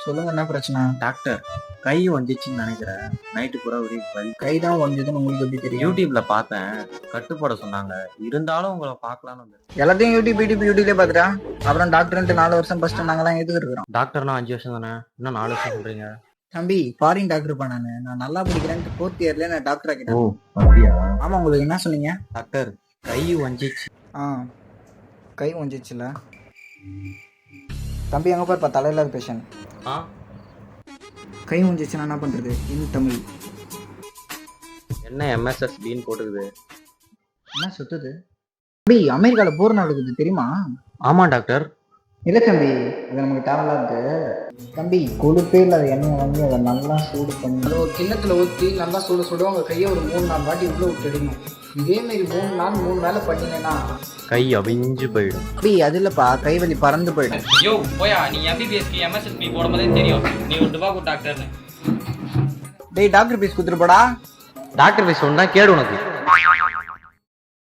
சொல்லுங்க, என்ன பிரச்சனை? டாக்டர், கை வந்துச்சுன்னு நினைக்கிறேன். நைட்டு பூரா ஒரே வலி. கை தான் வந்ததுன்னு உங்களுக்கு எப்படி தெரியும்? யூடியூப்ல பார்த்தேன், கட்டுப்பட சொன்னாங்க. இருந்தாலும் உங்களை பார்க்கலான்னு வந்தேன். எல்லாத்தையும் யூடியூப்லேயே பார்த்துட்டா அப்புறம் டாக்டர்ன்ட்டு 4 வருஷம் ஃபர்ஸ்ட் நாங்களாம் எதுக்கு இருக்கிறோம்? டாக்டர்னா 5 வருஷம் தானே, இன்னும் 4 வருஷம் சொல்றீங்க? தம்பி, ஃபாரின் டாக்டர் பண்ணானு நான் நல்லா படிக்கிறேன்ட்டு 4th இயர்ல நான் டாக்டர் ஓ ஆக்கிட்டேன். அப்படியா? ஆமா, உங்களுக்கு என்ன சொன்னீங்க? டாக்டர், கை வந்துச்சு. கை ஒஞ்சிச்சுல தம்பி, அங்கே பாருப்பா, தலையில்லாத பேஷண்ட். ஆ, கை ஒஞ்சிச்சுன்னா என்ன பண்றது? இன் தமிழ் என்ன எம்எஸ்எஸ்பின்னு போட்டுக்குது? என்ன சுத்துது? தம்பி, அமெரிக்காவில் போர் நடக்குது தெரியுமா? ஆமா டாக்டர். இல்லை தம்பி, அது நமக்கு தேவையில்லாது. தம்பி, கொழுப்பே இல்லாத எண்ணெய் வாங்கி அதை நல்லா சூடு பண்ணி அதை ஒரு கிண்ணத்தில் ஊற்றி நல்லா சுட உங்கள் கையை ஒரு 3-4 வாட்டி உள்ள விட்டு எடுக்கணும். இதேமாரி 3 நாள் 3 வேலை பண்ணிங்கன்னா கை அவிஞ்சு போயிடும். அப்படி அது இல்லைப்பா, கை வலி பறந்து போயிடும். யோ போயா, நீ எம்பிபிஎஸ்க்கு எம்எஸ்எஸ்பி போடும்போதே தெரியும் நீ ஒரு டுபாக்கூர் டாக்டர்னு. டேய், டாக்டர் பீஸ் குத்துருப்படா. டாக்டர் போய் சொன்னா கேடு உனக்கு.